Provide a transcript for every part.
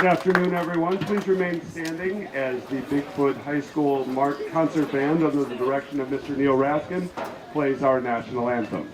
afternoon, everyone. Please remain standing as the Bigfoot High School Concert Band, under the direction of Mr. Neil Raskin, plays our national anthem.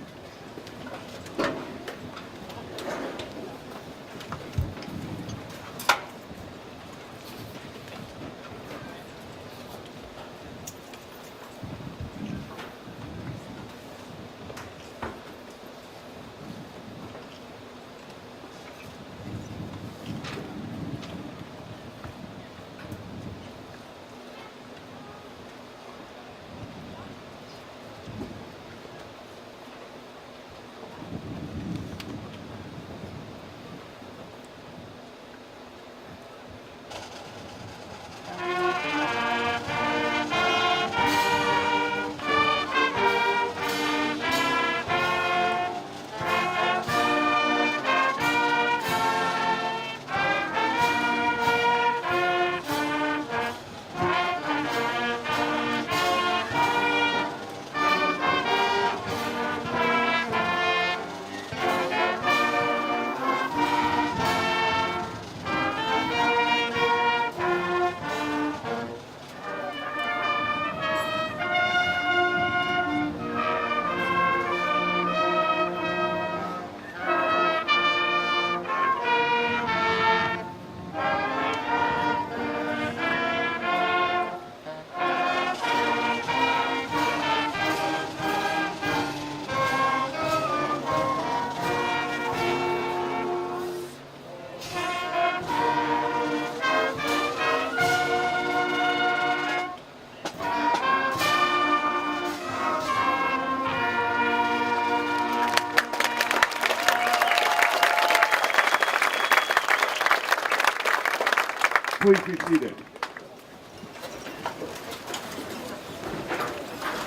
Please be seated.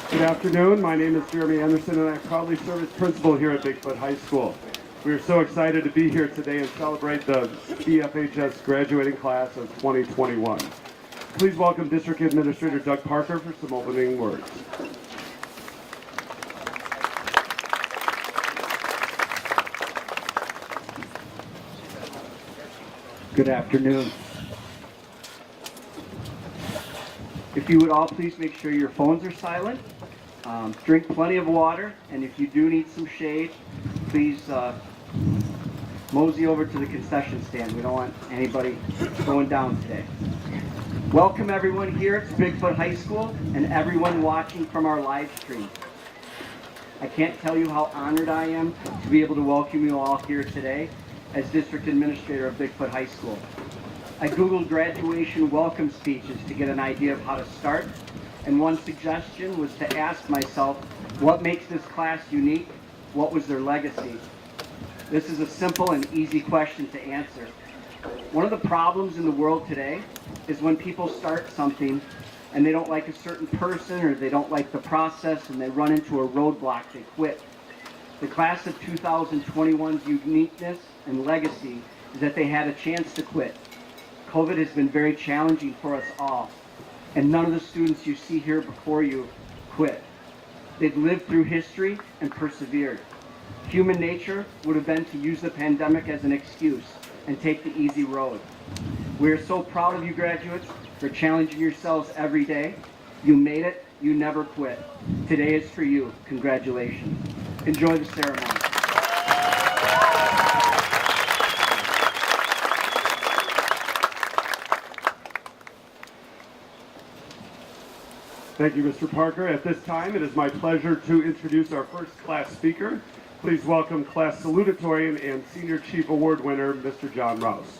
Good afternoon. My name is Jeremy Anderson, and I proudly serve as principal here at Bigfoot High School. We are so excited to be here today and celebrate the BFHS graduating class of 2021. Please welcome District Administrator Doug Parker for some opening words. Good afternoon. If you would all please make sure your phones are silent, drink plenty of water, and if you do need some shade, please mosey over to the concession stand. We don't want anybody going down today. Welcome everyone here at Bigfoot High School and everyone watching from our live stream. I can't tell you how honored I am to be able to welcome you all here today as District Administrator of Bigfoot High School. I Googled graduation welcome speeches to get an idea of how to start, and one suggestion was to ask myself, what makes this class unique? What was their legacy? This is a simple and easy question to answer. One of the problems in the world today is when people start something and they don't like a certain person or they don't like the process and they run into a roadblock, they quit. The class of 2021's uniqueness and legacy is that they had a chance to quit. COVID has been very challenging for us all, and none of the students you see here before you quit. They've lived through history and persevered. Human nature would have been to use the pandemic as an excuse and take the easy road. We are so proud of you graduates for challenging yourselves every day. You made it, you never quit. Today is for you. Congratulations. Enjoy the ceremony. Thank you, Mr. Parker. At this time, it is my pleasure to introduce our first class speaker. Please welcome Class Salutatorian and Senior Chief Award winner, Mr. John Rouse.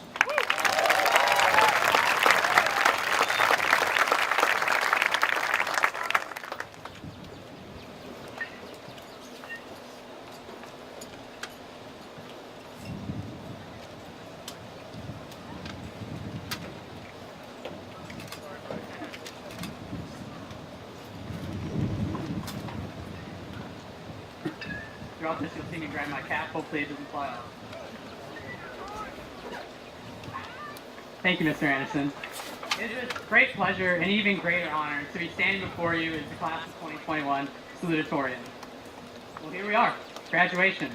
Throughout this, you'll see me grab my cap. Hopefully it doesn't fly off. Thank you, Mr. Anderson. It is a great pleasure and even greater honor to be standing before you as the class of 2021 Salutatorian. Well, here we are, graduation.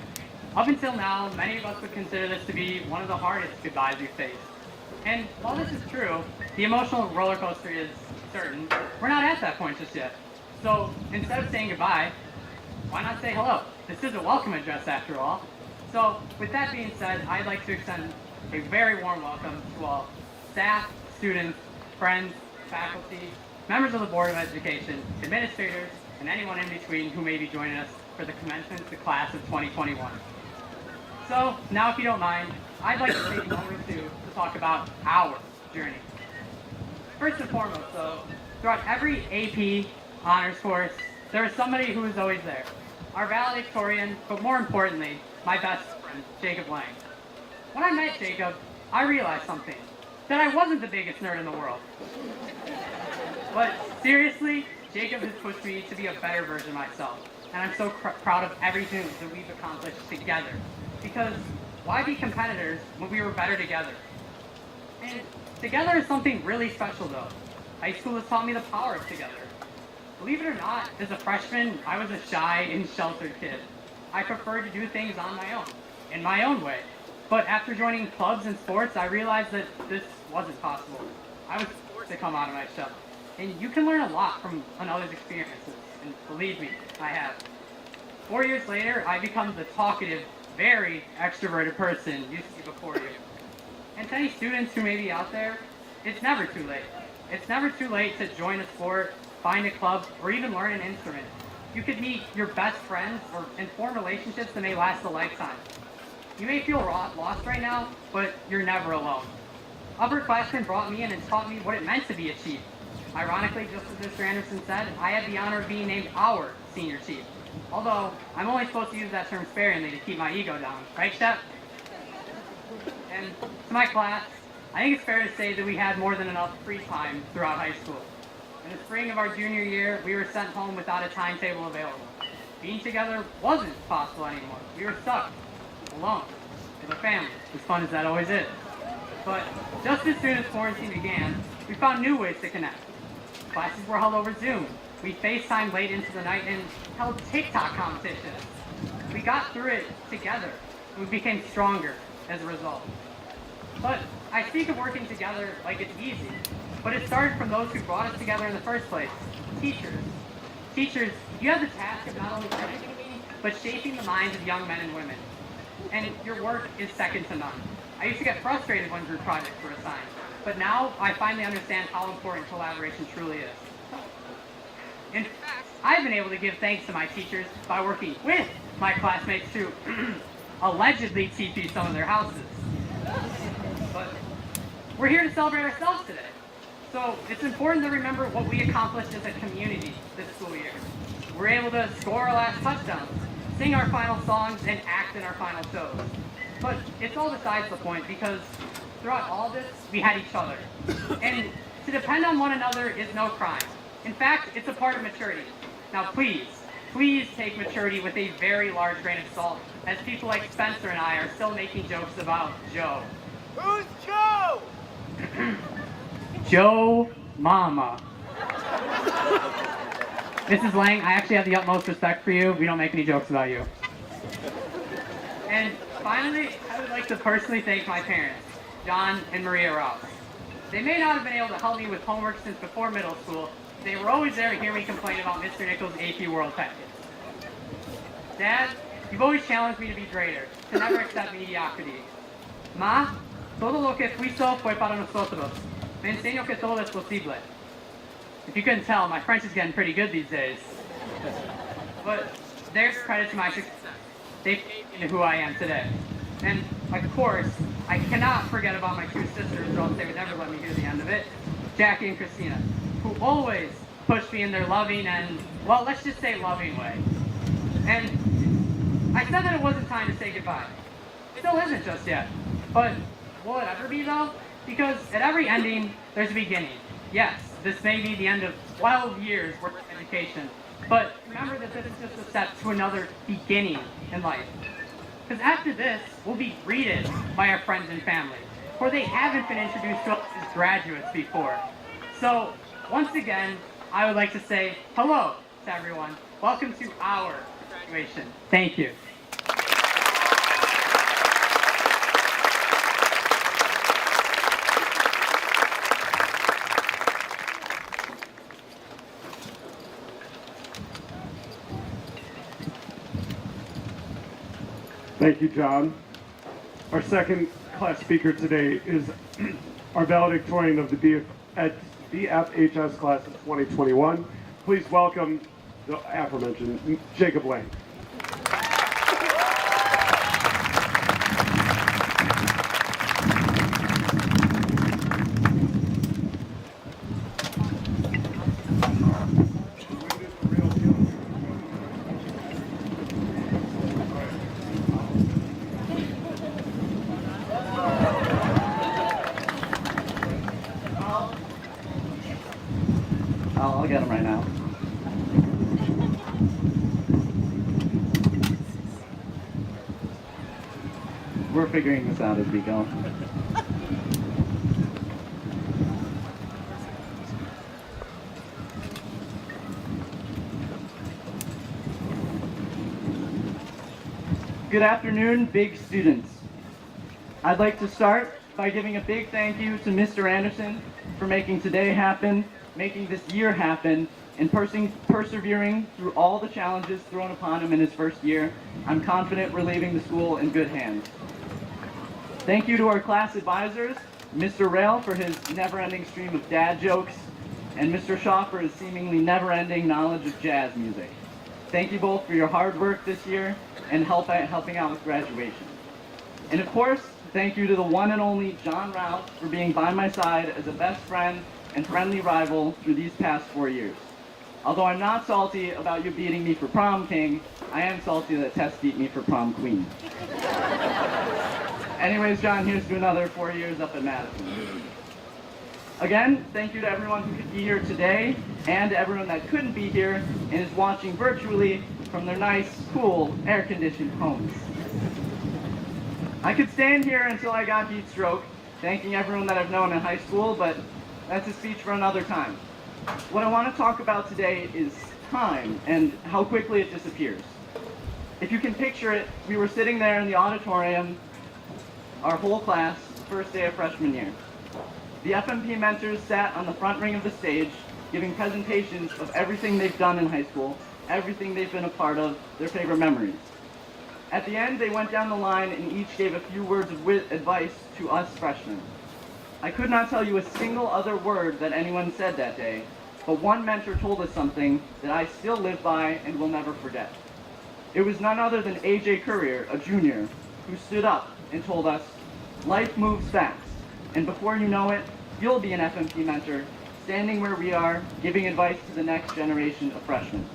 Up until now, many of us would consider this to be one of the hardest goodbyes we face. And while this is true, the emotional roller coaster is certain. We're not at that point just yet. So instead of saying goodbye, why not say hello? This is a welcome address after all. So with that being said, I'd like to extend a very warm welcome to all staff, students, friends, faculty, members of the Board of Education, administrators, and anyone in between who may be joining us for the commencement of the class of 2021. So now if you don't mind, I'd like to take a moment or two to talk about our journey. First and foremost, though, throughout every AP honors course, there is somebody who is always there. Our valedictorian, but more importantly, my best friend, Jacob Lang. When I met Jacob, I realized something, that I wasn't the biggest nerd in the world. But seriously, Jacob has pushed me to be a better version of myself, and I'm so proud of everything that we've accomplished together. Because why be competitors when we were better together? And together is something really special though. High school has taught me the power of together. Believe it or not, as a freshman, I was a shy and sheltered kid. I preferred to do things on my own, in my own way. But after joining clubs and sports, I realized that this wasn't possible. I was forced to come out of my shell. And you can learn a lot from another's experiences, and believe me, I have. 4 years later, I become the talkative, very extroverted person you see before you. And to any students who may be out there, it's never too late. It's never too late to join a sport, find a club, or even learn an instrument. You could meet your best friends and form relationships that may last a lifetime. You may feel lost right now, but you're never alone. Upperclassmen brought me in and taught me what it meant to be a chief. Ironically, just as Mr. Anderson said, I had the honor of being named our senior chief. Although, I'm only supposed to use that term sparingly to keep my ego down. Right, Shep? And to my class, I think it's fair to say that we had more than enough free time throughout high school. In the spring of our junior year, we were sent home without a timetable available. Being together wasn't possible anymore. We were stuck, alone, with a family, as fun as that always is. But just as soon as quarantine began, we found new ways to connect. Classes were held over Zoom. We FaceTimed late into the night and held TikTok competitions. We got through it together, and we became stronger as a result. But I speak of working together like it's easy, but it started from those who brought us together in the first place, teachers. Teachers, you have the task of not only educating, but shaping the minds of young men and women. And your work is second to none. I used to get frustrated when group projects were assigned, but now I finally understand how important collaboration truly is. In fact, I've been able to give thanks to my teachers by working with my classmates to allegedly TP some of their houses. But we're here to celebrate ourselves today. So it's important to remember what we accomplished as a community this school year. We're able to score our last touchdowns, sing our final songs, and act in our final shows. But it's all besides the point because throughout all this, we had each other. And to depend on one another is no crime. In fact, it's a part of maturity. Now please take maturity with a very large grain of salt, as people like Spencer and I are still making jokes about Joe. Who's Joe? Joe Mama. Mrs. Lang, I actually have the utmost respect for you. We don't make any jokes about you. And finally, I would like to personally thank my parents, John and Maria Rouse. They may not have been able to help me with homework since before middle school. They were always there to hear me complain about Mr. Nichols' AP World package. Dad, you've always challenged me to be greater, to never accept mediocrity. Ma, todo lo que fuiste fue para nosotros. Me enseño que todo es posible. If you couldn't tell, my French is getting pretty good these days. But there's credit to my success. They've made me who I am today. And, of course, I cannot forget about my two sisters, or else they would never let me hear the end of it, Jackie and Christina, who always pushed me in their loving and, well, let's just say loving way. And I said that it wasn't time to say goodbye. It still isn't just yet. But will it ever be, though? Because at every ending, there's a beginning. Yes, this may be the end of 12 years worth of education, but remember that this is just a step to another beginning in life. Because after this, we'll be greeted by our friends and family, for they haven't been introduced to us as graduates before. So, once again, I would like to say hello to everyone. Welcome to our graduation. Thank you. Thank you, John. Our second class speaker today is our valedictorian of the BFHS class of 2021. Please welcome the aforementioned Jacob Lang. I'll get him right now. We're figuring this out as we go. Good afternoon, big students. I'd like to start by giving a big thank you to Mr. Anderson for making today happen, making this year happen, and persevering through all the challenges thrown upon him in his first year. I'm confident we're leaving the school in good hands. Thank you to our class advisors, Mr. Rail for his never-ending stream of dad jokes, and Mr. Shaw for his seemingly never-ending knowledge of jazz music. Thank you both for your hard work this year and helping out with graduation. And of course, thank you to the one and only John Rouse for being by my side as a best friend and friendly rival through these past 4 years. Although I'm not salty about you beating me for prom king, I am salty that Tess beat me for prom queen. Anyways, John, here's to another 4 years up at Madison. Again, thank you to everyone who could be here today and to everyone that couldn't be here and is watching virtually from their nice, cool, air-conditioned homes. I could stand here until I got heat stroke, thanking everyone that I've known in high school, but that's a speech for another time. What I want to talk about today is time and how quickly it disappears. If you can picture it, we were sitting there in the auditorium, our whole class, first day of freshman year. The FMP mentors sat on the front ring of the stage, giving presentations of everything they've done in high school, everything they've been a part of, their favorite memories. At the end, they went down the line and each gave a few words of advice to us freshmen. I could not tell you a single other word that anyone said that day, but one mentor told us something that I still live by and will never forget. It was none other than AJ Courier, a junior, who stood up and told us, "Life moves fast, and before you know it, you'll be an FMP mentor, standing where we are, giving advice to the next generation of freshmen."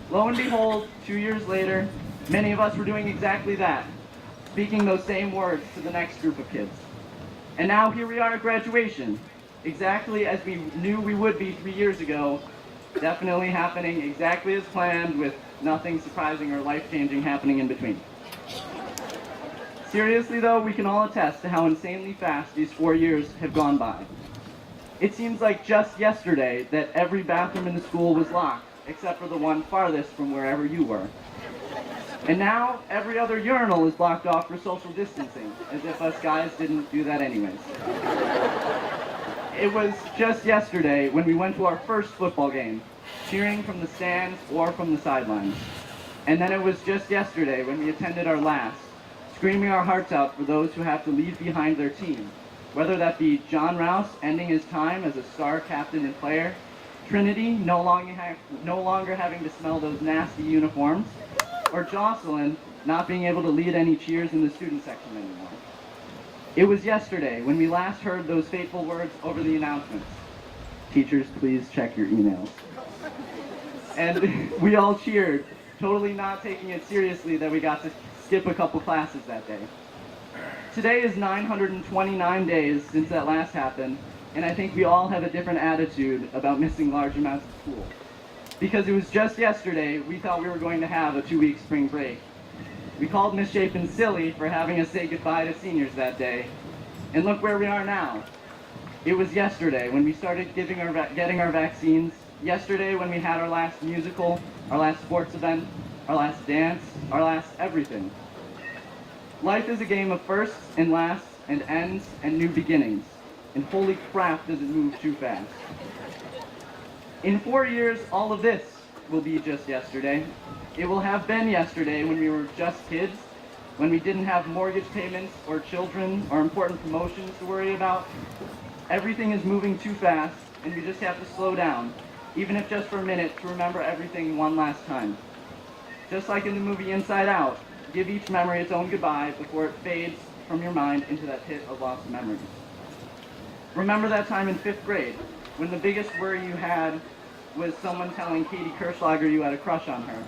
Lo and behold, 2 years later, many of us were doing exactly that, speaking those same words to the next group of kids. And now here we are at graduation, exactly as we knew we would be 3 years ago, definitely happening exactly as planned with nothing surprising or life-changing happening in between. Seriously though, we can all attest to how insanely fast these 4 years have gone by. It seems like just yesterday that every bathroom in the school was locked, except for the one farthest from wherever you were. And now, every other urinal is blocked off for social distancing, as if us guys didn't do that anyways. It was just yesterday when we went to our first football game, cheering from the stands or from the sidelines. And then it was just yesterday when we attended our last, screaming our hearts out for those who have to leave behind their team, whether that be John Rouse ending his time as a star captain and player, Trinity no longer having to smell those nasty uniforms, or Jocelyn not being able to lead any cheers in the student section anymore. It was yesterday when we last heard those fateful words over the announcements. "Teachers, please check your emails." And we all cheered, totally not taking it seriously that we got to skip a couple classes that day. Today is 929 days since that last happened, and I think we all have a different attitude about missing large amounts of school. Because it was just yesterday we thought we were going to have a 2-week spring break. We called Miss Chapin silly for having us say goodbye to seniors that day, and look where we are now. It was yesterday when we started getting our vaccines, yesterday when we had our last musical, our last sports event, our last dance, our last everything. Life is a game of firsts and lasts and ends and new beginnings, and holy crap does it move too fast. In 4 years, all of this will be just yesterday. It will have been yesterday when we were just kids, when we didn't have mortgage payments or children or important promotions to worry about. Everything is moving too fast, and we just have to slow down, even if just for a minute, to remember everything one last time. Just like in the movie Inside Out, give each memory its own goodbye before it fades from your mind into that pit of lost memories. Remember that time in 5th grade, when the biggest worry you had was someone telling Katie Kirschlager you had a crush on her.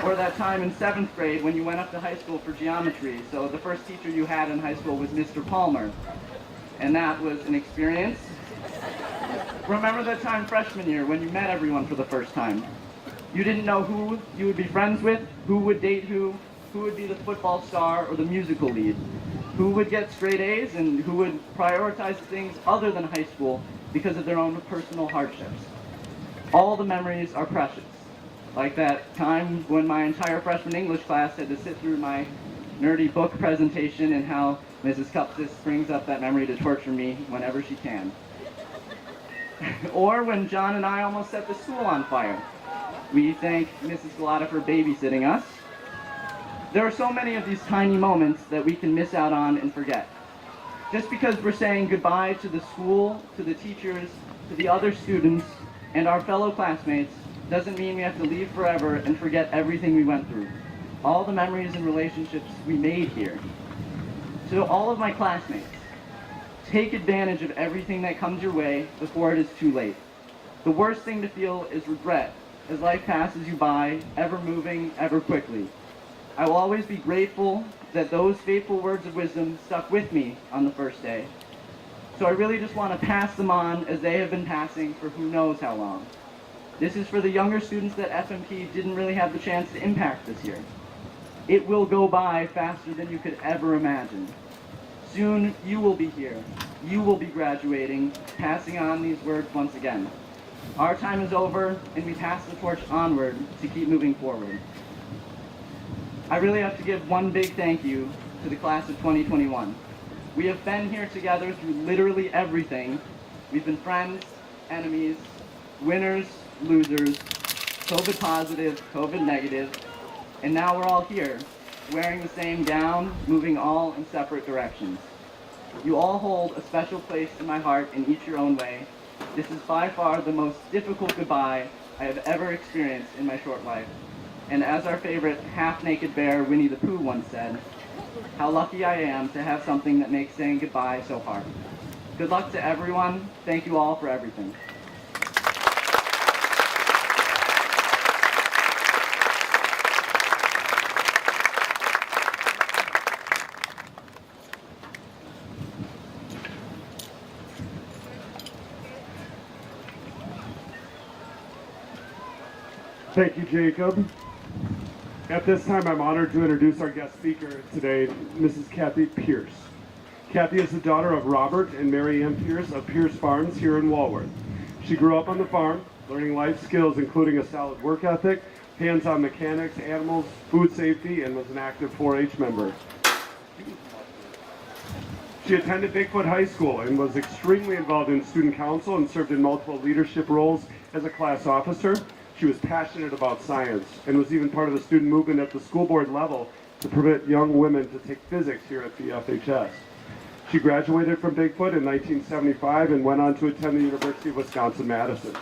Or that time in 7th grade when you went up to high school for geometry, so the first teacher you had in high school was Mr. Palmer. And that was an experience. Remember that time freshman year when you met everyone for the first time. You didn't know who you would be friends with, who would date who would be the football star or the musical lead, who would get straight A's and who would prioritize things other than high school because of their own personal hardships. All the memories are precious. Like that time when my entire freshman English class had to sit through my nerdy book presentation and how Mrs. Cupsis brings up that memory to torture me whenever she can. Or when John and I almost set the school on fire. We thank Mrs. Galata for babysitting us. There are so many of these tiny moments that we can miss out on and forget. Just because we're saying goodbye to the school, to the teachers, to the other students, and our fellow classmates doesn't mean we have to leave forever and forget everything we went through. All the memories and relationships we made here. To all of my classmates, take advantage of everything that comes your way before it is too late. The worst thing to feel is regret as life passes you by, ever moving, ever quickly. I will always be grateful that those faithful words of wisdom stuck with me on the first day. So I really just want to pass them on as they have been passing for who knows how long. This is for the younger students that FMP didn't really have the chance to impact this year. It will go by faster than you could ever imagine. Soon you will be here. You will be graduating, passing on these words once again. Our time is over, and we pass the torch onward to keep moving forward. I really have to give one big thank you to the class of 2021. We have been here together through literally everything. We've been friends, enemies, winners, losers, COVID positive, COVID negative, and now we're all here, wearing the same gown, moving all in separate directions. You all hold a special place in my heart in each your own way. This is by far the most difficult goodbye I have ever experienced in my short life. And as our favorite half-naked bear, Winnie the Pooh, once said, how lucky I am to have something that makes saying goodbye so hard. Good luck to everyone. Thank you all for everything. Thank you, Jacob. At this time, I'm honored to introduce our guest speaker today, Mrs. Kathy Pierce. Kathy is the daughter of Robert and Mary Ann Pierce of Pierce Farms here in Walworth. She grew up on the farm, learning life skills including a solid work ethic, hands-on mechanics, animals, food safety, and was an active 4-H member. She attended Bigfoot High School and was extremely involved in student council and served in multiple leadership roles as a class officer. She was passionate about science and was even part of the student movement at the school board level to permit young women to take physics here at BFHS. She graduated from Bigfoot in 1975 and went on to attend the University of Wisconsin-Madison.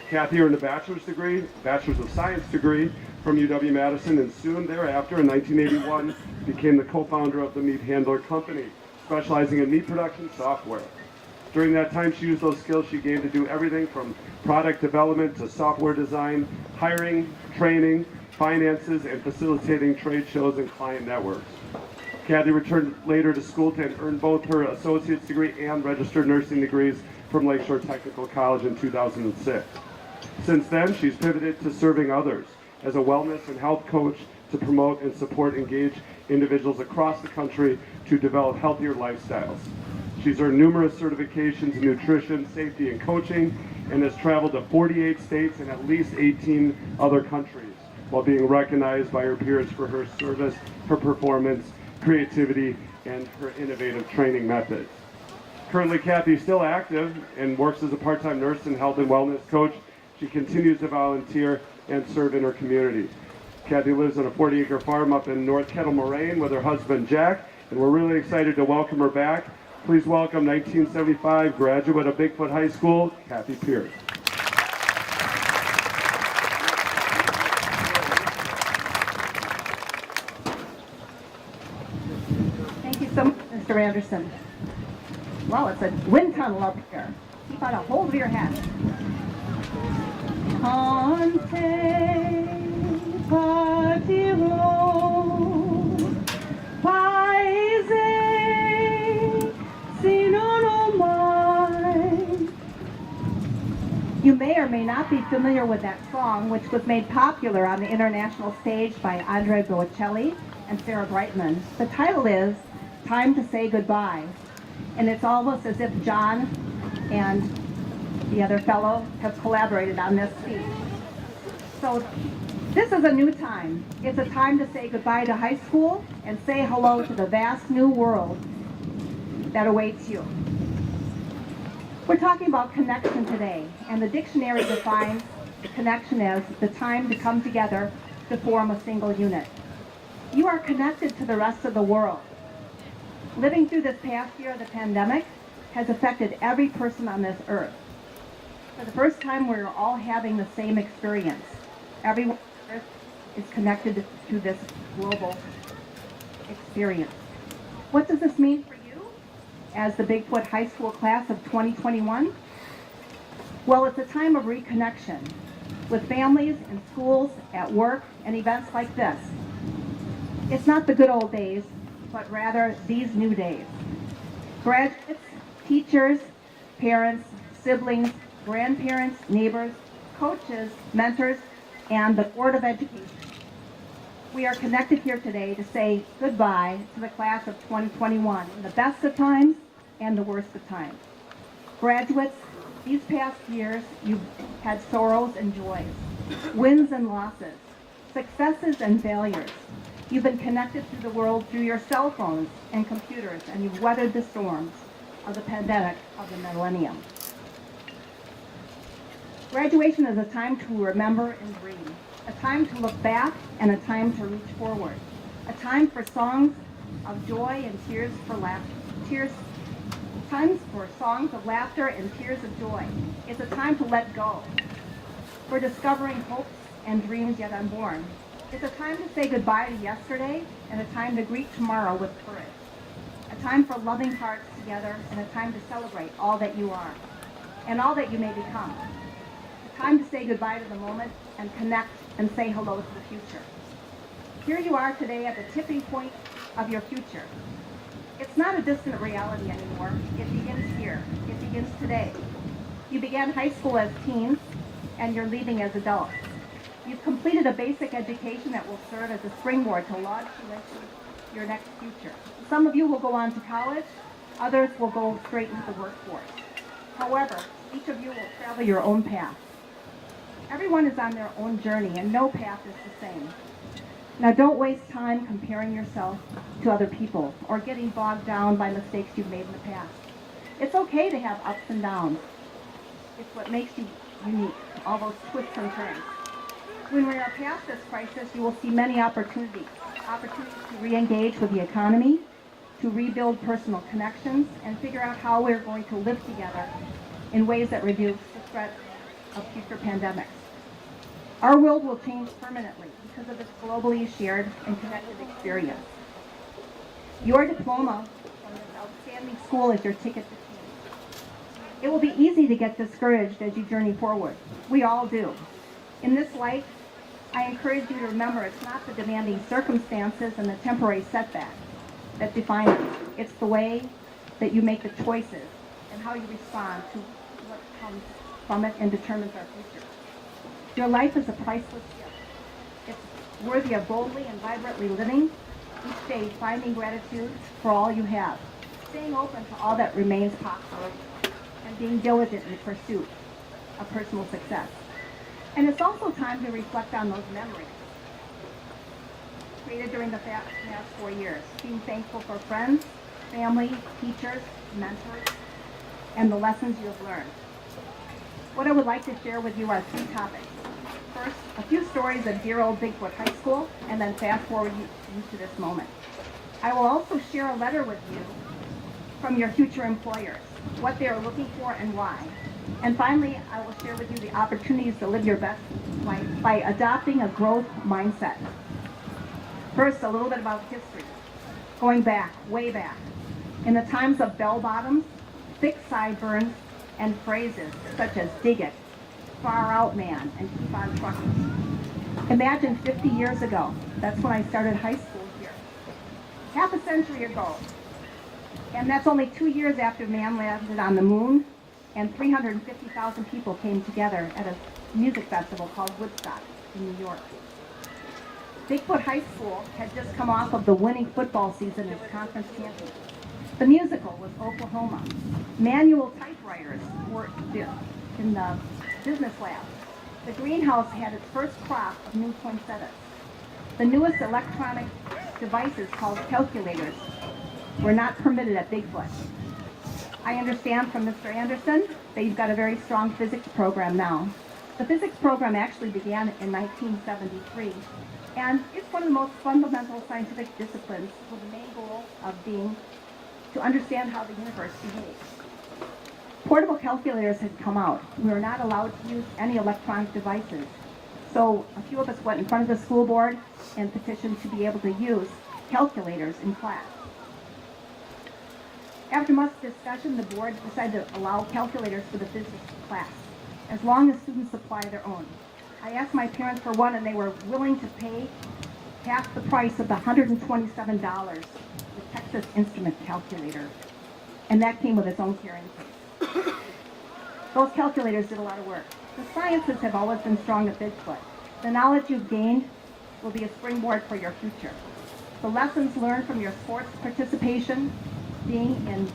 Kathy earned a Bachelor's of Science degree from UW-Madison, and soon thereafter, in 1981, became the co-founder of the Meat Handler Company, specializing in meat production software. During that time, she used those skills she gained to do everything from product development to software design, hiring, training, finances, and facilitating trade shows and client networks. Kathy returned later to school to earn both her associate's degree and registered nursing degrees from Lakeshore Technical College in 2006. Since then, she's pivoted to serving others as a wellness and health coach to promote and support engaged individuals across the country to develop healthier lifestyles. She's earned numerous certifications in nutrition, safety, and coaching, and has traveled to 48 states and at least 18 other countries, while being recognized by her peers for her service, her performance, creativity, and her innovative training methods. Currently, Kathy is still active and works as a part-time nurse and health and wellness coach. She continues to volunteer and serve in her community. Kathy lives on a 40-acre farm up in North Kettle Moraine with her husband Jack, and we're really excited to welcome her back. Please welcome 1975 graduate of Bigfoot High School, Kathy Pierce. Thank you so much, Mr. Anderson. Well, it's a wind tunnel up here. Keep out a hold of your hat. Ante partiro, paese, sino mai. You may or may not be familiar with that song, which was made popular on the international stage by Andre Bocelli and Sarah Brightman. The title is Time to Say Goodbye. And it's almost as if John and the other fellow have collaborated on this speech. So this is a new time. It's a time to say goodbye to high school and say hello to the vast new world that awaits you. We're talking about connection today, and the dictionary defines connection as the time to come together to form a single unit. You are connected to the rest of the world. Living through this past year of the pandemic has affected every person on this earth. For the first time, we're all having the same experience. Everyone on earth is connected to this global experience. What does this mean for you as the Bigfoot High School class of 2021? Well, it's a time of reconnection with families in schools, at work, and events like this. It's not the good old days, but rather these new days. Graduates, teachers, parents, siblings, grandparents, neighbors, coaches, mentors, and the Board of Education. We are connected here today to say goodbye to the class of 2021, in the best of times and the worst of times. Graduates, these past years, you've had sorrows and joys, wins and losses, successes and failures. You've been connected to the world through your cell phones and computers, and you've weathered the storms of the pandemic of the millennium. Graduation is a time to remember and dream, a time to look back and a time to reach forward, a time for songs of joy and tears for laughter, times for songs of laughter and tears of joy. It's a time to let go, for discovering hopes and dreams yet unborn. It's a time to say goodbye to yesterday and a time to greet tomorrow with courage. A time for loving hearts together and a time to celebrate all that you are and all that you may become. A time to say goodbye to the moment and connect and say hello to the future. Here you are today at the tipping point of your future. It's not a distant reality anymore. It begins here. It begins today. You began high school as teens and you're leaving as adults. You've completed a basic education that will serve as a springboard to launch you into your next future. Some of you will go on to college, others will go straight into the workforce. However, each of you will travel your own path. Everyone is on their own journey and no path is the same. Now don't waste time comparing yourself to other people or getting bogged down by mistakes you've made in the past. It's okay to have ups and downs. It's what makes you unique, all those twists and turns. When we are past this crisis, you will see many opportunities to re-engage with the economy, to rebuild personal connections, and figure out how we're going to live together in ways that reduce the threat of future pandemics. Our world will change permanently because of this globally shared and connected experience. Your diploma from this outstanding school is your ticket to change. It will be easy to get discouraged as you journey forward. We all do. In this light, I encourage you to remember it's not the demanding circumstances and the temporary setbacks that define it. It's the way that you make the choices and how you respond to what comes from it and determines our future. Your life is a priceless gift. It's worthy of boldly and vibrantly living, each day finding gratitude for all you have, staying open to all that remains possible, and being diligent in pursuit of personal success. And it's also time to reflect on those memories created during the past 4 years, being thankful for friends, family, teachers, mentors, and the lessons you have learned. What I would like to share with you are 3 topics. First, a few stories of dear old Bigfoot High School, and then fast forward you to this moment. I will also share a letter with you from your future employers, what they are looking for and why. And finally, I will share with you the opportunities to live your best life by adopting a growth mindset. First, a little bit about history. Going back, way back, in the times of bell bottoms, thick sideburns, and phrases such as dig it, far out man, and keep on trucking. Imagine 50 years ago, that's when I started high school here. Half a century ago, and that's only 2 years after man landed on the moon, and 350,000 people came together at a music festival called Woodstock in New York. Bigfoot High School had just come off of the winning football season as conference champions. The musical was Oklahoma. Manual typewriters were in the business lab. The greenhouse had its first crop of new poinsettias. The newest electronic devices called calculators were not permitted at Bigfoot. I understand from Mr. Anderson that you've got a very strong physics program now. The physics program actually began in 1973, and it's one of the most fundamental scientific disciplines with the main goal of being to understand how the universe behaves. Portable calculators had come out. We were not allowed to use any electronic devices. So a few of us went in front of the school board and petitioned to be able to use calculators in class. After much discussion, the board decided to allow calculators for the physics class, as long as students supply their own. I asked my parents for one, and they were willing to pay half the price of the $127, the Texas Instrument calculator, and that came with its own carrying case. Those calculators did a lot of work. The sciences have always been strong at Bigfoot. The knowledge you've gained will be a springboard for your future. The lessons learned from your sports participation, being in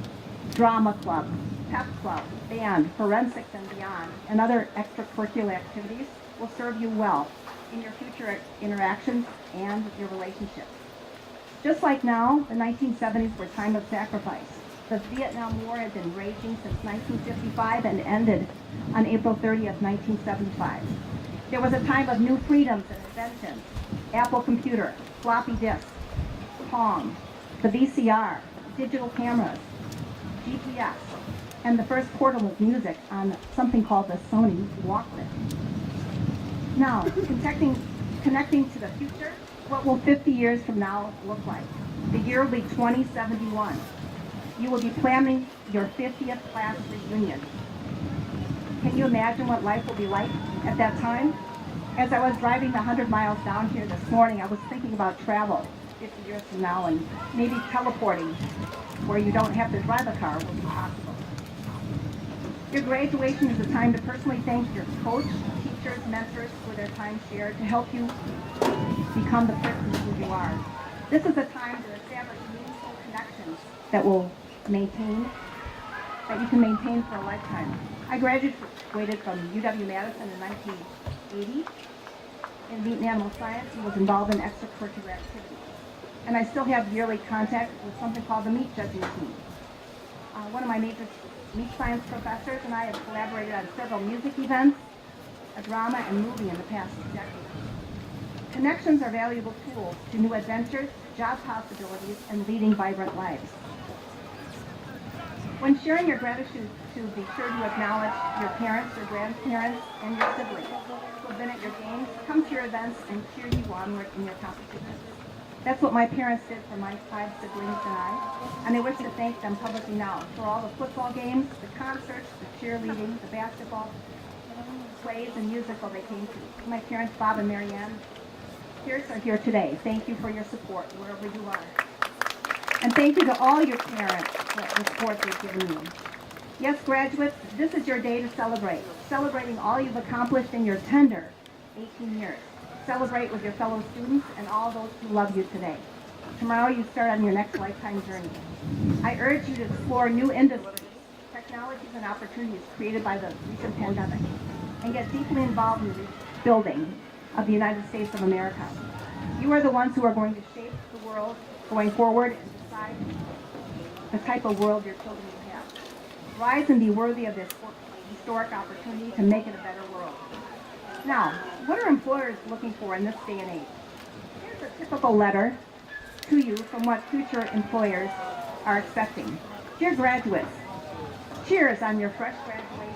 drama club, pep club, band, forensics and beyond, and other extracurricular activities will serve you well in your future interactions and your relationships. Just like now, the 1970s were a time of sacrifice. The Vietnam War had been raging since 1955 and ended on April 30th, 1975. There was a time of new freedoms and inventions. Apple computer, floppy disk, Pong, the VCR, digital cameras, GPS, and the first portable music on something called the Sony Walkman. Now, connecting to the future, what will 50 years from now look like? The year will be 2071. You will be planning your 50th class reunion. Can you imagine what life will be like at that time? As I was driving the 100 miles down here this morning, I was thinking about travel 50 years from now, and maybe teleporting where you don't have to drive a car will be possible. Your graduation is a time to personally thank your coach, teachers, mentors for their time shared to help you become the person who you are. This is a time to establish meaningful connections that you can maintain for a lifetime. I graduated from UW-Madison in 1980 in meat and animal science and was involved in extracurricular activities. And I still have yearly contact with something called the meat judging team. One of my meat science professors and I have collaborated on several music events, a drama, and movie in the past decade. Connections are valuable tools to new adventures, job possibilities, and leading vibrant lives. When sharing your gratitude, be sure to acknowledge your parents, your grandparents, and your siblings who have been at your games, come to your events, and cheer you onward in your competitions. That's what my parents did for my 5 siblings and I, and I wish to thank them publicly now for all the football games, the concerts, the cheerleading, the basketball, plays, and musical they came to. My parents, Bob and Mary Ann Pierce, are here today. Thank you for your support wherever you are. And thank you to all your parents for the support they've given you. Yes, graduates, this is your day to celebrate. Celebrating all you've accomplished in your tender 18 years. Celebrate with your fellow students and all those who love you today. Tomorrow you start on your next lifetime journey. I urge you to explore new industries, technologies, and opportunities created by the recent pandemic, and get deeply involved in the building of the United States of America. You are the ones who are going to shape the world going forward and decide the type of world your children will have. Rise and be worthy of this historic opportunity to make it a better world. Now, What are employers looking for in this day and age? Here's a typical letter to you from what future employers are expecting. Dear graduates, cheers on your fresh graduation.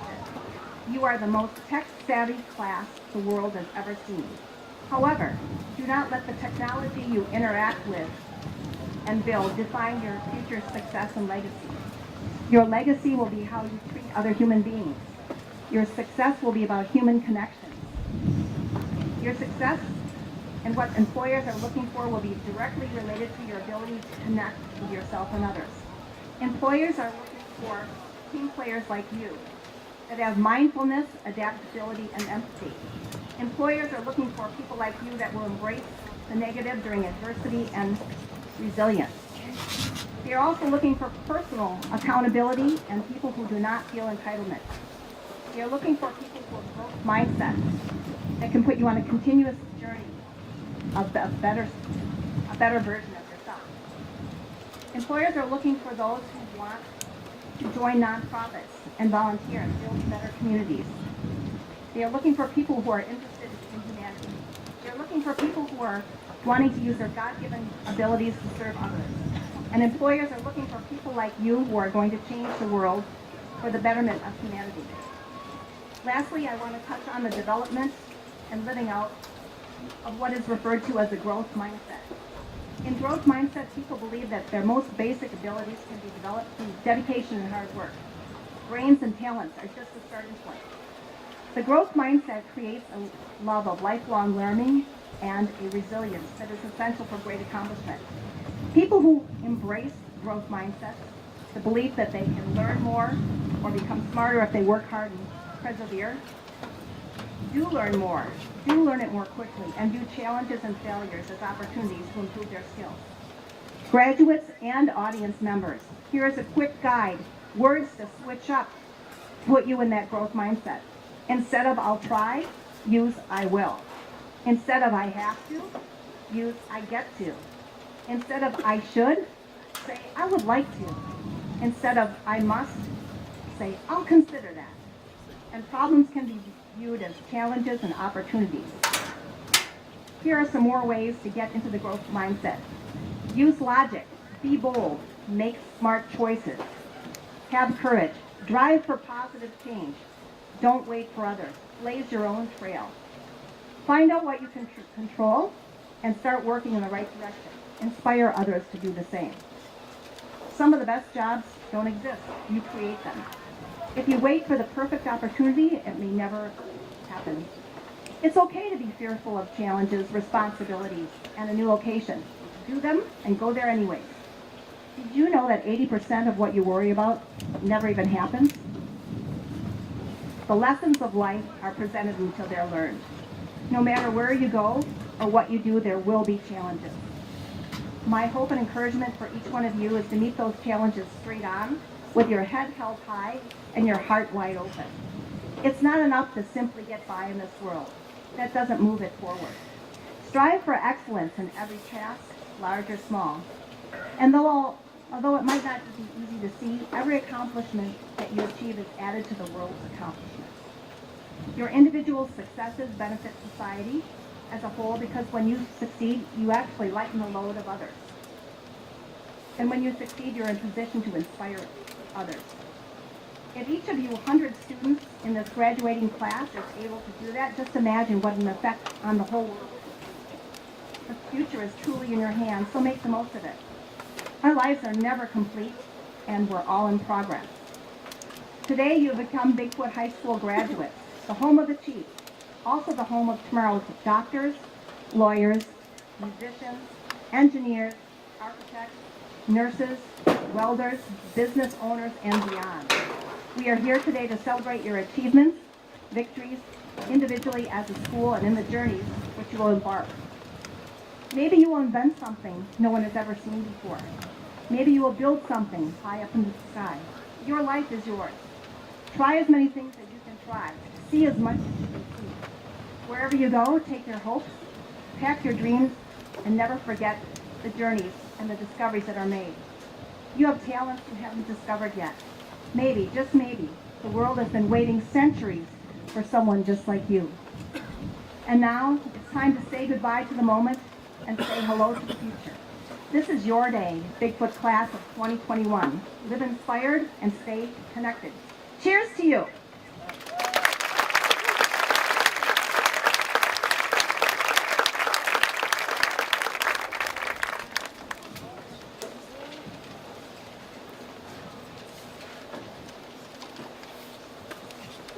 You are the most tech-savvy class the world has ever seen. However, do not let the technology you interact with and build define your future success and legacy. Your legacy will be how you treat other human beings. Your success will be about human connections. Your success and what employers are looking for will be directly related to your ability to connect with yourself and others. Employers are looking for team players like you that have mindfulness, adaptability, and empathy. Employers are looking for people like you that will embrace the negative during adversity and resilience. They are also looking for personal accountability and people who do not feel entitlement. They are looking for people who have growth mindset that can put you on a continuous journey of a better version of yourself. Employers are looking for those who want to join nonprofits and volunteer and build better communities. They are looking for people who are interested in humanity. They are looking for people who are wanting to use their God-given abilities to serve others. And employers are looking for people like you who are going to change the world for the betterment of humanity. Lastly, I want to touch on the development and living out of what is referred to as a growth mindset. In growth mindset, people believe that their most basic abilities can be developed through dedication and hard work. Brains and talents are just the starting point. The growth mindset creates a love of lifelong learning and a resilience that is essential for great accomplishment. People who embrace growth mindsets, the belief that they can learn more or become smarter if they work hard and persevere, do learn more, do learn it more quickly, and view challenges and failures as opportunities to improve their skills. Graduates and audience members, here is a quick guide, words to switch up, put you in that growth mindset. Instead of I'll try, use I will. Instead of I have to, use I get to. Instead of I should, say I would like to. Instead of I must, say I'll consider that. And problems can be viewed as challenges and opportunities. Here are some more ways to get into the growth mindset. Use logic, be bold, make smart choices. Have courage, drive for positive change. Don't wait for others, blaze your own trail. Find out what you can control and start working in the right direction. Inspire others to do the same. Some of the best jobs don't exist, you create them. If you wait for the perfect opportunity, it may never happen. It's okay to be fearful of challenges, responsibilities, and a new location. Do them and go there anyways. Did you know that 80% of what you worry about never even happens? The lessons of life are presented until they're learned. No matter where you go or what you do, there will be challenges. My hope and encouragement for each one of you is to meet those challenges straight on, with your head held high and your heart wide open. It's not enough to simply get by in this world. That doesn't move it forward. Strive for excellence in every task, large or small. And although it might not be easy to see, every accomplishment that you achieve is added to the world's accomplishments. Your individual successes benefit society as a whole because when you succeed, you actually lighten the load of others. And when you succeed, you're in position to inspire others. If each of you 100 students in this graduating class is able to do that, just imagine what an effect on the whole world. The future is truly in your hands, so make the most of it. Our lives are never complete, and we're all in progress. Today, you have become Bigfoot High School graduates, the home of the chief, also the home of tomorrow's doctors, lawyers, musicians, engineers, architects, nurses, welders, business owners, and beyond. We are here today to celebrate your achievements, victories, individually as a school and in the journeys which you will embark. Maybe you will invent something no one has ever seen before. Maybe you will build something high up in the sky. Your life is yours. Try as many things as you can try. See as much as you can see. Wherever you go, take your hopes, pack your dreams, and never forget the journeys and the discoveries that are made. You have talents you haven't discovered yet. Maybe, just maybe, the world has been waiting centuries for someone just like you. And now it's time to say goodbye to the moment and say hello to the future. This is your day, Bigfoot class of 2021. Live inspired and stay connected. Cheers to you.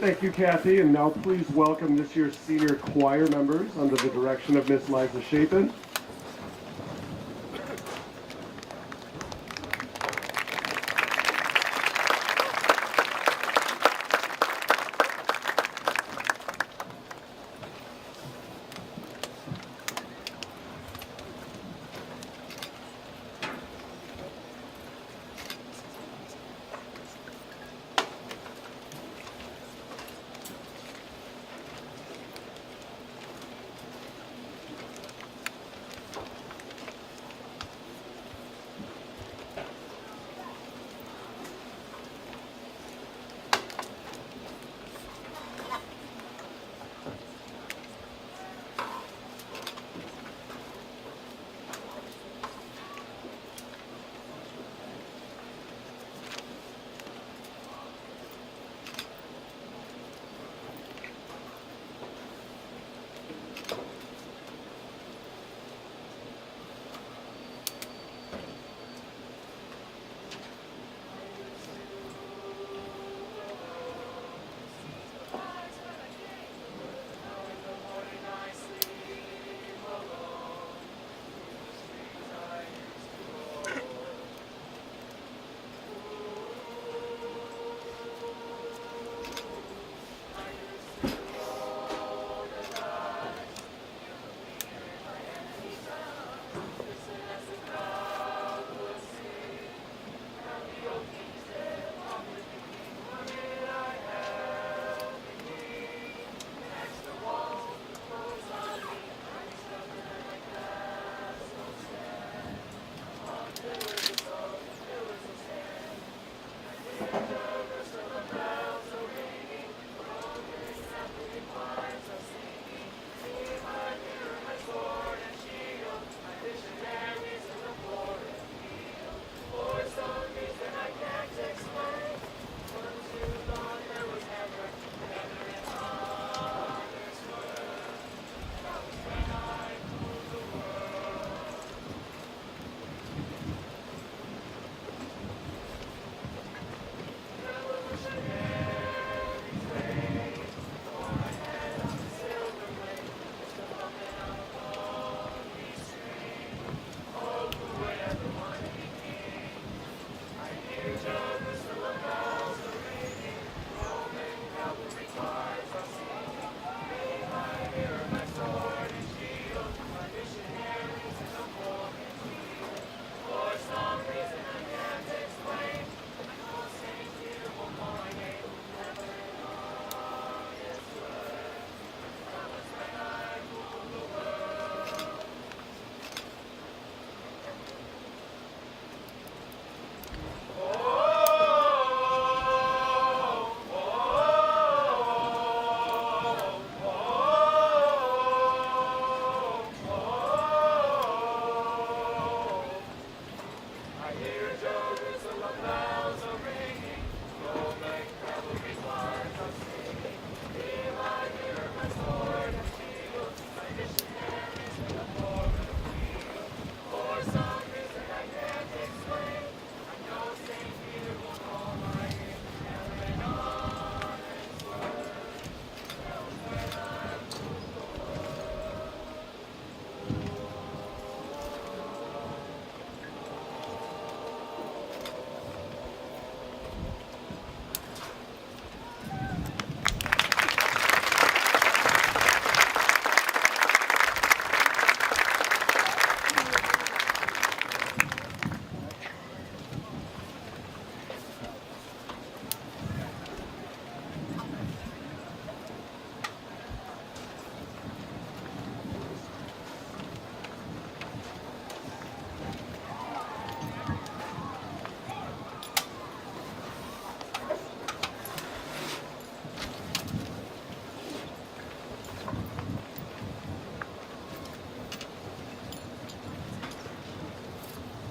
Thank you, Kathy, and now please welcome this year's senior choir members under the direction of Miss Liza Chapin.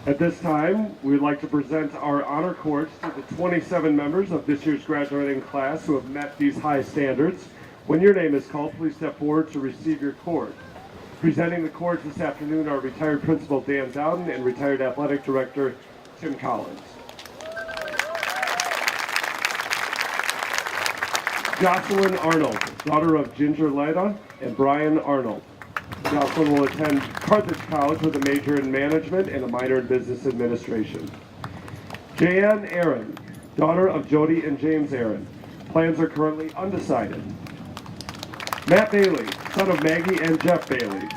At this time, we'd like to present our honor cords to the 27 members of this year's graduating class who have met these high standards. When your name is called, please step forward to receive your cord. Presenting the cords this afternoon are retired Principal Dan Dowden and retired Athletic Director Tim Collins. Jocelyn Arnold, daughter of Ginger Leda and Brian Arnold. Jocelyn will attend Carthage College with a major in management and a minor in business administration. Jan Aaron, daughter of Jody and James Aaron. Plans are currently undecided. Matt Bailey, son of Maggie and Jeff Bailey.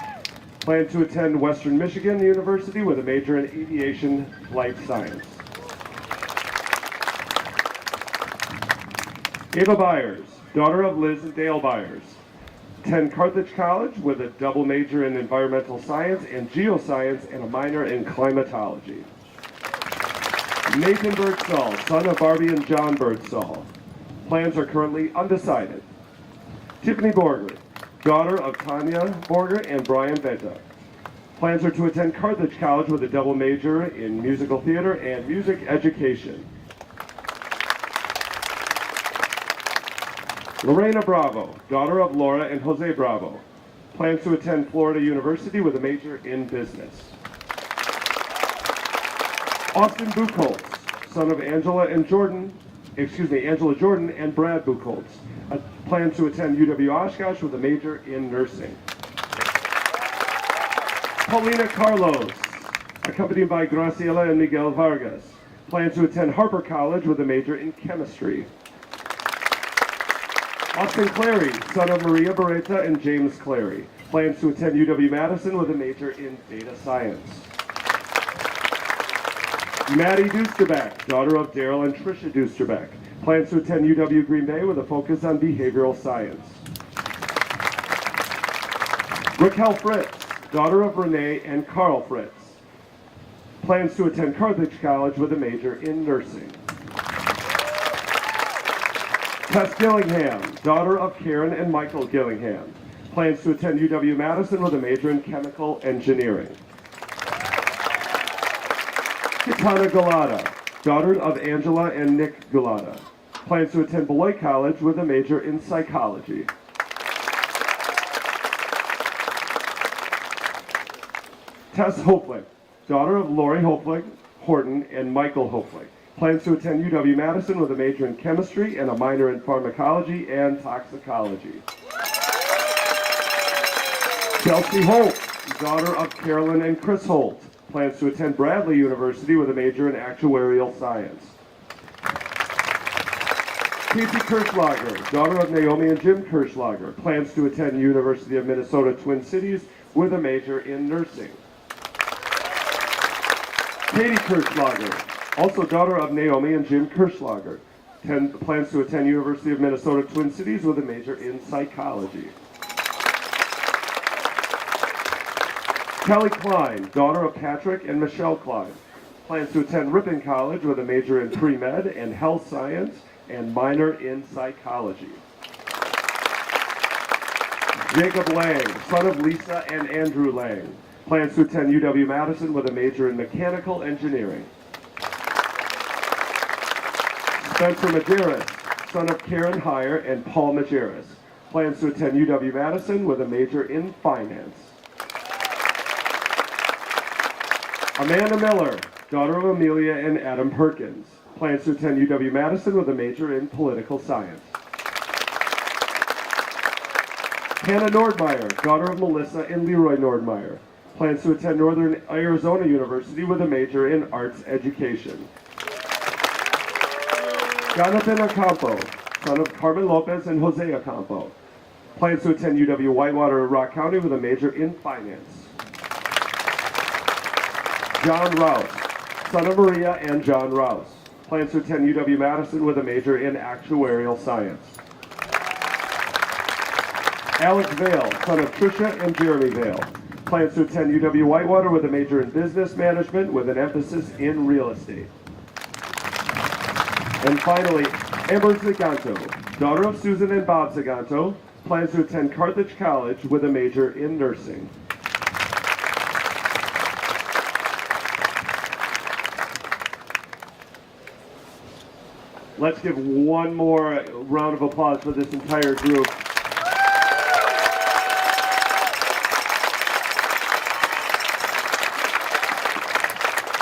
Plan to attend Western Michigan University with a major in aviation flight science. Ava Byers, daughter of Liz and Dale Byers. Attend Carthage College with a double major in environmental science and geoscience and a minor in climatology. Nathan Birdsall, son of Barbie and John Birdsall. Plans are currently undecided. Tiffany Borger, daughter of Tanya Borger and Brian Venta. Plans are to attend Carthage College with a double major in musical theater and music education. Lorena Bravo, daughter of Laura and Jose Bravo. Plans to attend Florida University with a major in business. Austin Buchholz, son of Angela Jordan and Brad Buchholz. Plans to attend UW Oshkosh with a major in nursing. Paulina Carlos, accompanied by Graciela and Miguel Vargas. Plans to attend Harper College with a major in chemistry. Austin Clary, son of Maria Beretta and James Clary. Plans to attend UW-Madison with a major in data science. Maddie Dusterbeck, daughter of Daryl and Tricia Dusterbeck. Plans to attend UW Green Bay with a focus on behavioral science. Raquel Fritz, daughter of Renee and Carl Fritz. Plans to attend Carthage College with a major in nursing. Tess Gillingham, daughter of Karen and Michael Gillingham. Plans to attend UW-Madison with a major in chemical engineering. Kitana Gulata, daughter of Angela and Nick Gulata. Plans to attend Beloit College with a major in psychology. Tess Hoplik, daughter of Lori Hoplik, Horton, and Michael Hoplik. Plans to attend UW-Madison with a major in chemistry and a minor in pharmacology and toxicology. Chelsea Holt, daughter of Carolyn and Chris Holt. Plans to attend Bradley University with a major in actuarial science. Casey Kirschlager, daughter of Naomi and Jim Kirschlager. Plans to attend University of Minnesota Twin Cities with a major in nursing. Katie Kirschlager, also daughter of Naomi and Jim Kirschlager. Plans to attend University of Minnesota Twin Cities with a major in psychology. Kelly Klein, daughter of Patrick and Michelle Klein. Plans to attend Ripon College with a major in pre-med and health science and minor in psychology. Jacob Lang, son of Lisa and Andrew Lang. Plans to attend UW-Madison with a major in mechanical engineering. Spencer Majerus, son of Karen Heyer and Paul Majerus. Plans to attend UW-Madison with a major in finance. Amanda Miller, daughter of Amelia and Adam Perkins. Plans to attend UW-Madison with a major in political science. Hannah Nordmeyer, daughter of Melissa and Leroy Nordmeyer. Plans to attend Northern Arizona University with a major in arts education. Jonathan Ocampo, son of Carmen Lopez and Jose Ocampo. Plans to attend UW Whitewater Rock County with a major in finance. John Rouse, son of Maria and John Rouse. Plans to attend UW-Madison with a major in actuarial science. Alex Vale, son of Tricia and Jeremy Vale. Plans to attend UW Whitewater with a major in business management with an emphasis in real estate. And finally, Amber Zaganto, daughter of Susan and Bob Zaganto, plans to attend Carthage College with a major in nursing. Let's give one more round of applause for this entire group.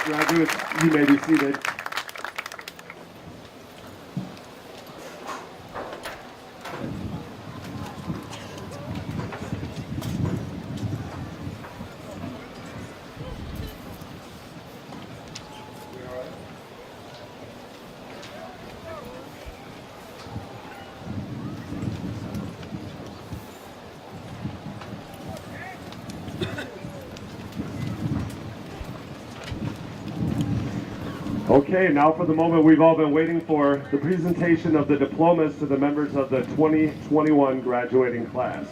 Graduates, you may be seated. Okay, now for the moment we've all been waiting for, the presentation of the diplomas to the members of the 2021 graduating class.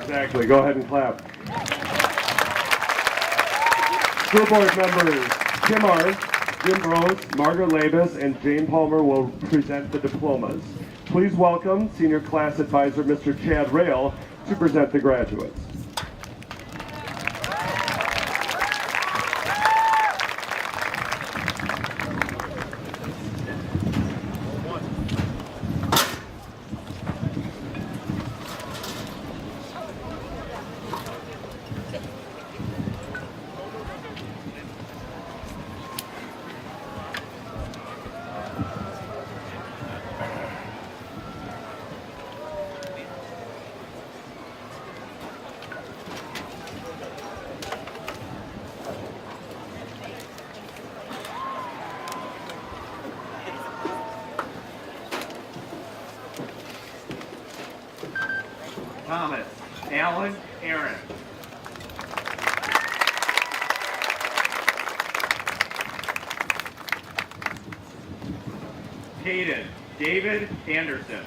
Exactly, go ahead and clap. School board members Kim Ars, Jim Rose, Margaret Labus, and Jane Palmer will present the diplomas. Please welcome Senior Class Advisor Mr. Chad Rail to present the graduates. Thomas Allen Aaron. Caden David Anderson.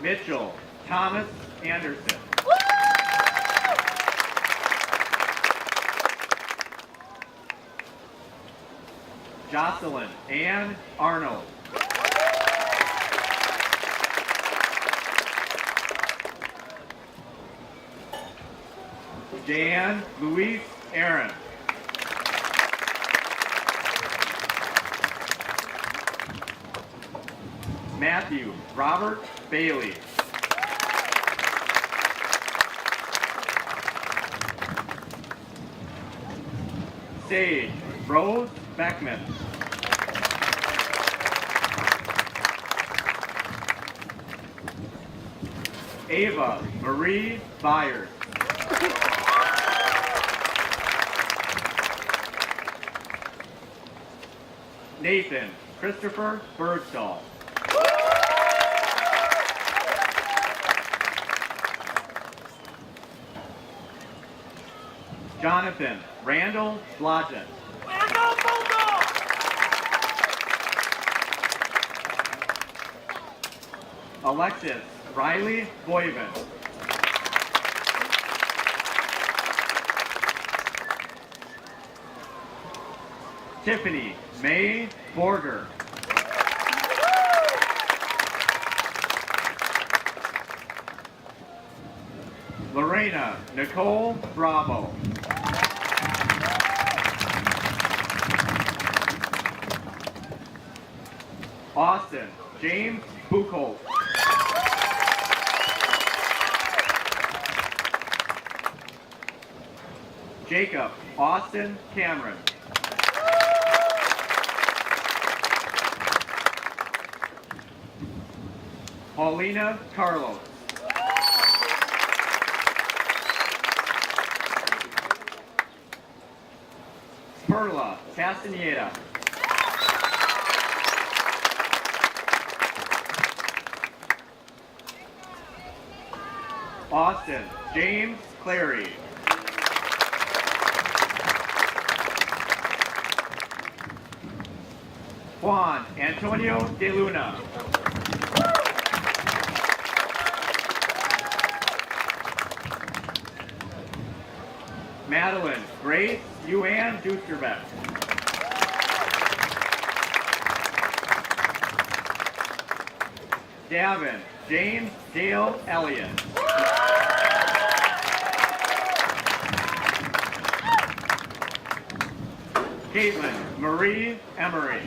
Mitchell Thomas Anderson. Jocelyn Ann Arnold. Jan Louise Aaron. Matthew Robert Bailey. Sage Rose Beckman. Ava Marie Byers. Nathan Christopher Bergstall. Jonathan Randall Blodgett. Alexis Riley Boyven. Tiffany May Borger. Lorena Nicole Bravo. Austin James Buchholz. Jacob Austin Cameron. Paulina Carlos. Perla Castaneda. Austin James Clary. Juan Antonio De Luna. Madeline Grace Yuan Dusterbeck. Davin James Dale Elliott. Caitlin Marie Emery.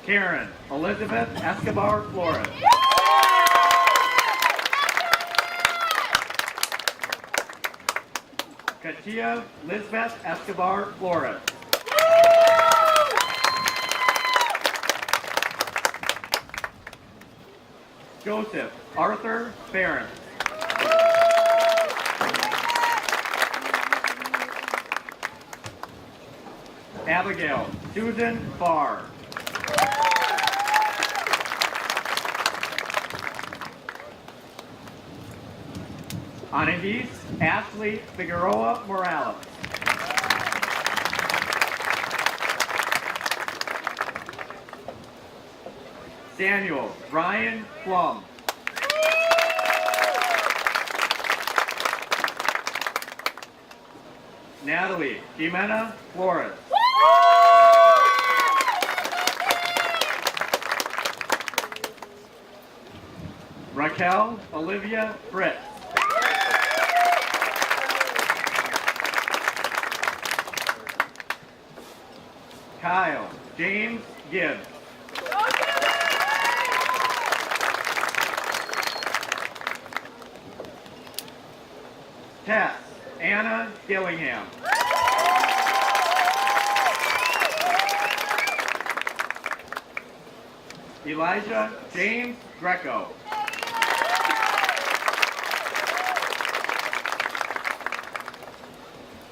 Karen Elizabeth Escobar Flores. Katia Lisbeth Escobar Flores. Joseph Arthur Barron. Abigail Susan Farr. Anahis Ashley Figueroa Morales. Daniel Ryan Plum. Natalie Jimena Flores. Raquel Olivia Fritz. Kyle James Gibbs. Tess Anna Gillingham. Elijah James Greco.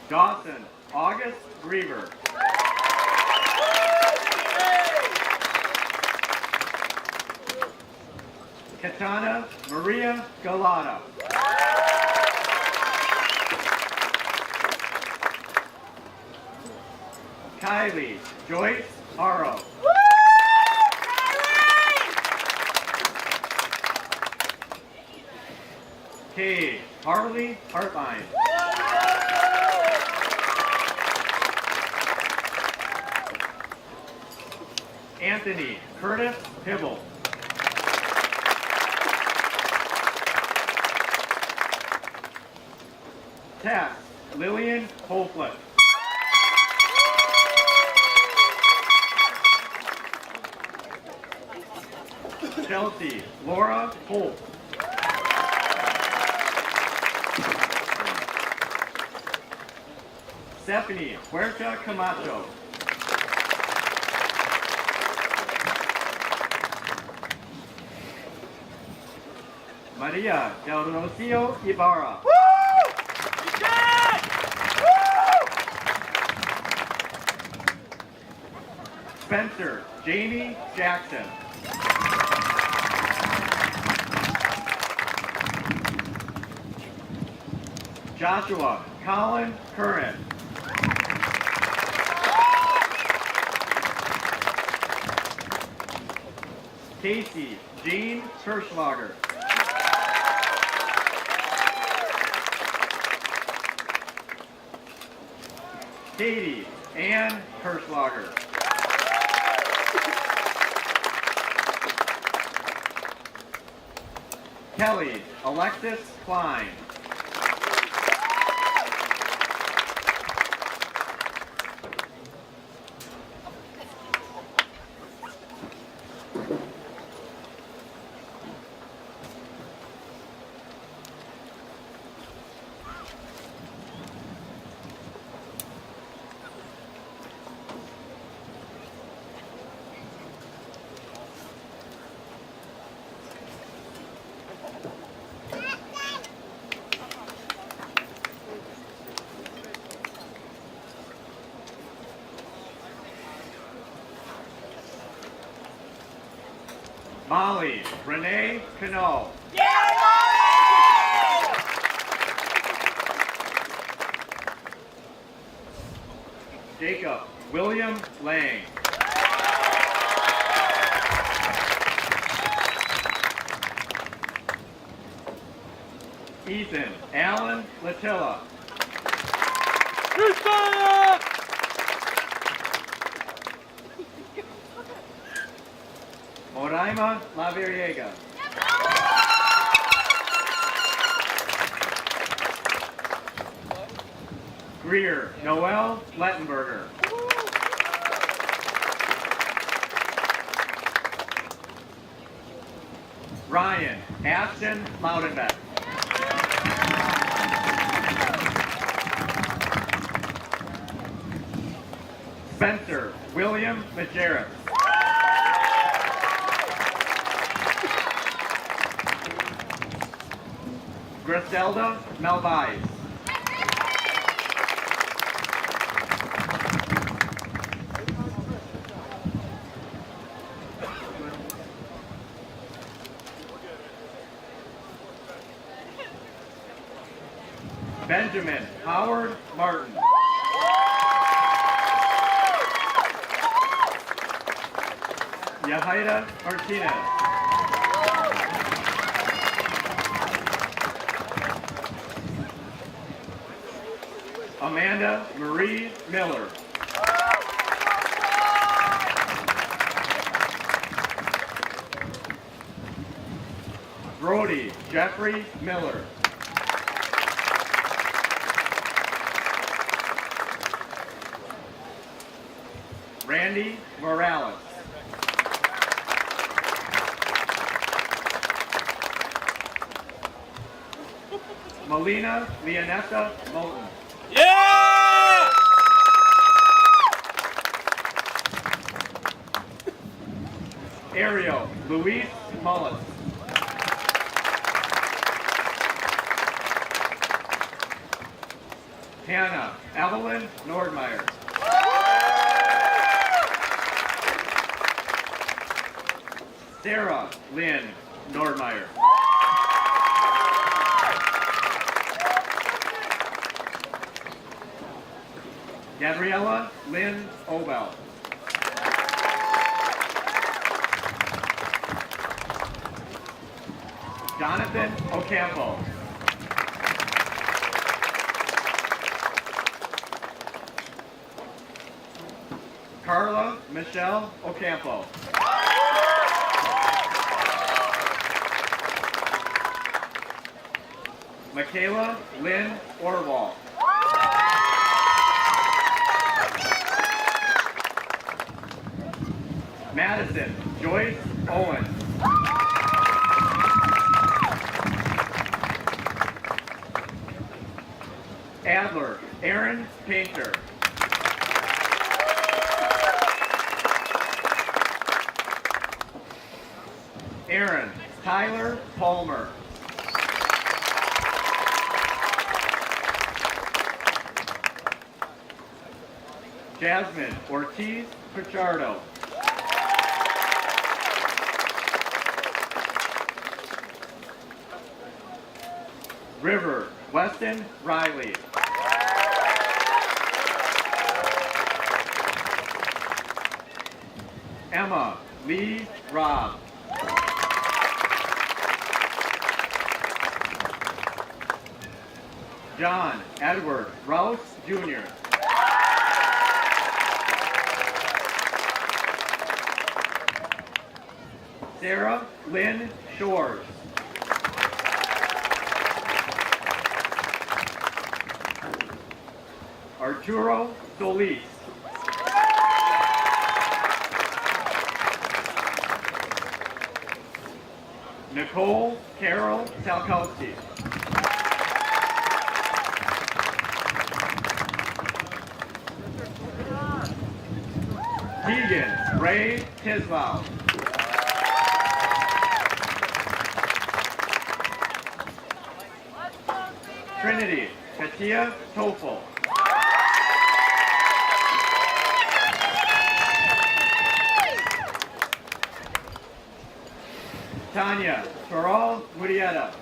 Dawson August Griever. Katana Maria Galata. Kylie Joyce Haro. Kay Harley Hartline. Anthony Curtis Hibble. Tess Lillian Holflet. Chelsea Laura Holt. Stephanie Huerta Camacho. Maria Del Rocio Ibarra. Spencer Jamie Jackson. Joshua Colin Curran. Casey Jean Kirschlager. Katie Ann Kirschlager. Kelly Alexis Klein. Molly Renee Cano. Jacob William Lang. Ethan Allen Latilla. Moraima Laveriega. Greer Noel Lettenberger. Ryan Ashton Loudenbeck. Spencer William Majerus. Griselda Malvise. Benjamin Howard Martin. Yahaira Martinez. Amanda Marie Miller. Brody Jeffrey Miller. Randy Morales. Melina Leonessa Moulton. Yeah! Ariel Luis Mullis. Hannah Evelyn Nordmeyer. Sarah Lynn Nordmeyer. Gabriella Lynn Obel. Jonathan Ocampo. Carla Michelle Ocampo. Michaela Lynn Orwell. Madison Joyce Owen. Adler Aaron Painter. Aaron Tyler Palmer. Jasmine Ortiz Pichardo. River Weston Riley. Emma Lee Robb. John Edward Rouse Jr. Sarah Lynn Shores. Arturo Solis. Nicole Carol Salkowski. Keegan Ray Tislau. Trinity Katia Tofel. Tanya Toral Murieta.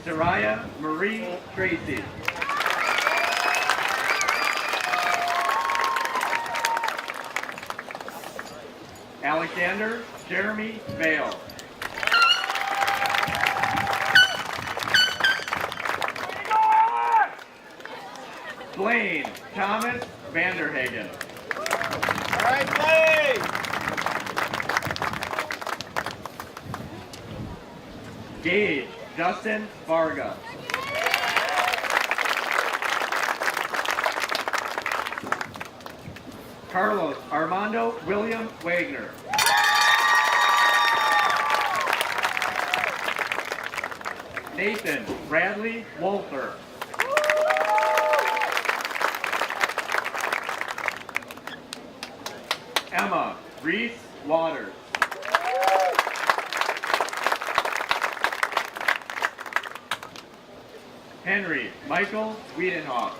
Soraya Marie Tracy. Alexander Jeremy Vale. Blaine Thomas Vanderhagen. All right, play! Gage Justin Varga. Carlos Armando William Wagner. Nathan Bradley Wolfer. Emma Reese Waters. Henry Michael Wiedenhoff.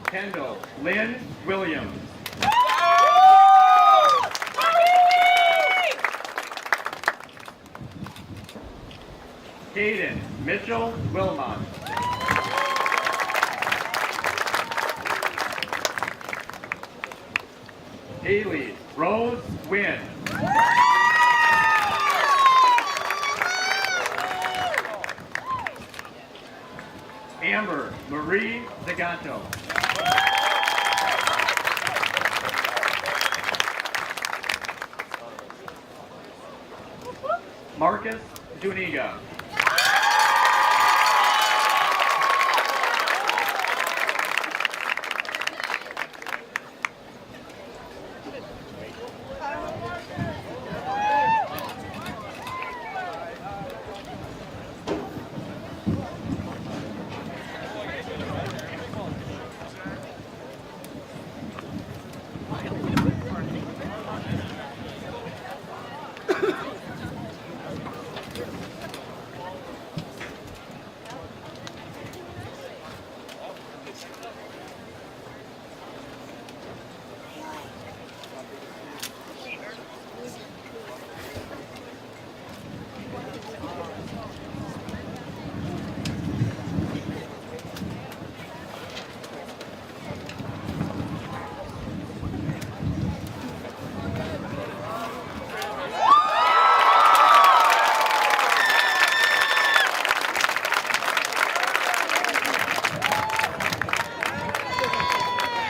Kendall Lynn Williams. Caden Mitchell Wilmot. Haley Rose Wynn. Amber Marie Zagato. Marcus Zuniga.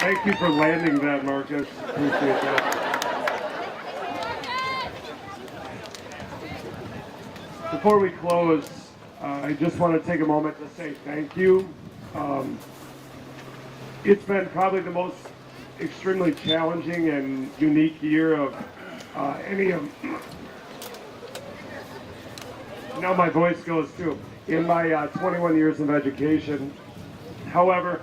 Thank you for landing that, Marcus. Appreciate that. Before we close, I just want to take a moment to say thank you. It's been probably the most extremely challenging and unique year of any of. Now my voice goes too. In my 21 years of education. However,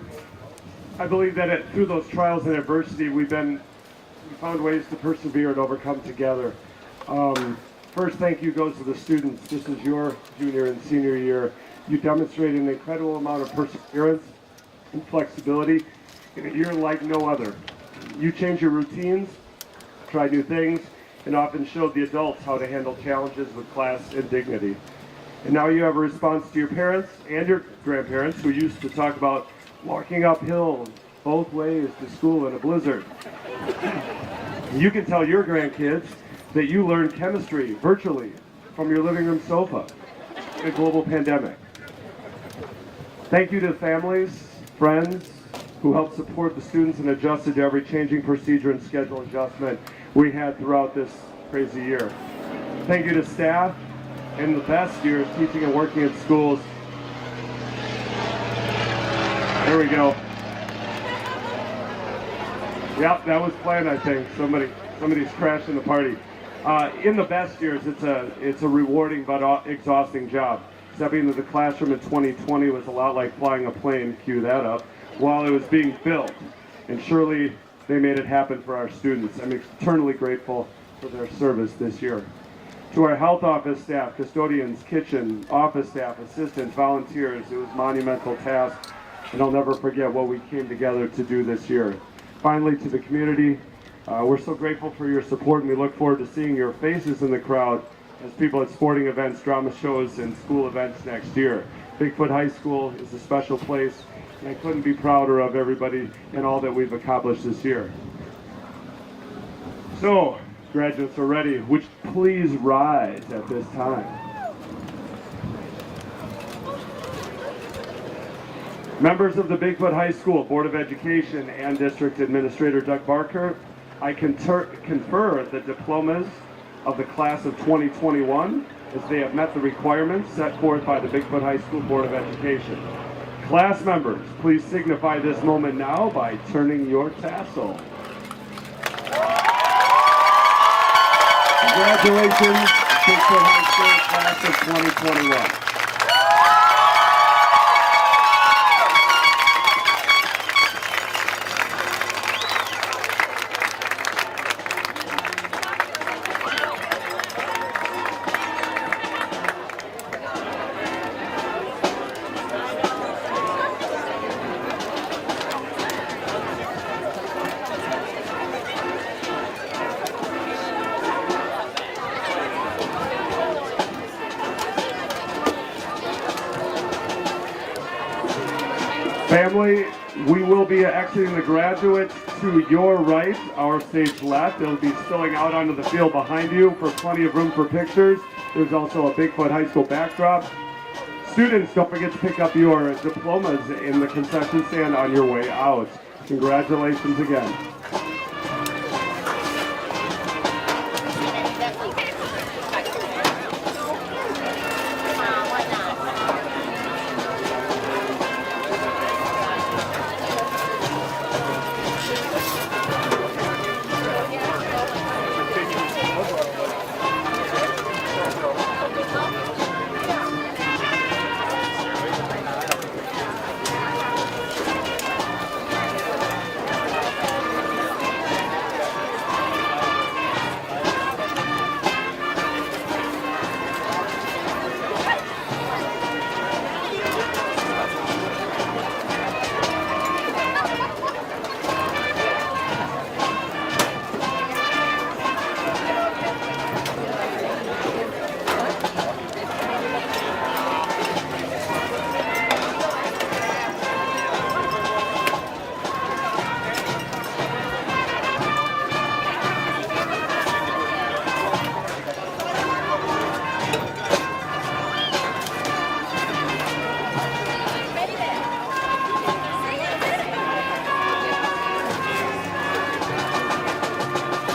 I believe that through those trials and adversity, we found ways to persevere and overcome together. First, thank you goes to the students. This is your junior and senior year. You demonstrated an incredible amount of perseverance and flexibility in a year like no other. You changed your routines, tried new things, and often showed the adults how to handle challenges with class and dignity. And now you have a response to your parents and your grandparents who used to talk about walking uphill both ways to school in a blizzard. You can tell your grandkids that you learned chemistry virtually from your living room sofa in a global pandemic. Thank you to families, friends who helped support the students and adjusted to every changing procedure and schedule adjustment we had throughout this crazy year. Thank you to staff and the best years teaching and working in schools. There we go. Yep, that was planned, I think. Somebody's crashing the party. In the best years, it's a rewarding but exhausting job. Stepping into the classroom in 2020 was a lot like flying a plane, cue that up, while it was being built. And surely they made it happen for our students. I'm eternally grateful for their service this year. To our health office staff, custodians, kitchen, office staff, assistants, volunteers, it was a monumental task. And I'll never forget what we came together to do this year. Finally, to the community, we're so grateful for your support, and we look forward to seeing your faces in the crowd as people at sporting events, drama shows, and school events next year. Bigfoot High School is a special place, and I couldn't be prouder of everybody and all that we've accomplished this year. So, graduates are ready. Would you please rise at this time? Members of the Bigfoot High School Board of Education and District Administrator Doug Barker, I confer the diplomas of the class of 2021 as they have met the requirements set forth by the Bigfoot High School Board of Education. Class members, please signify this moment now by turning your tassel. Congratulations, Bigfoot High School class of 2021. Family, we will be exiting the graduates to your right, our stage left. It'll be spilling out onto the field behind you for plenty of room for pictures. There's also a Bigfoot High School backdrop. Students, don't forget to pick up your diplomas in the concession stand on your way out. Congratulations again.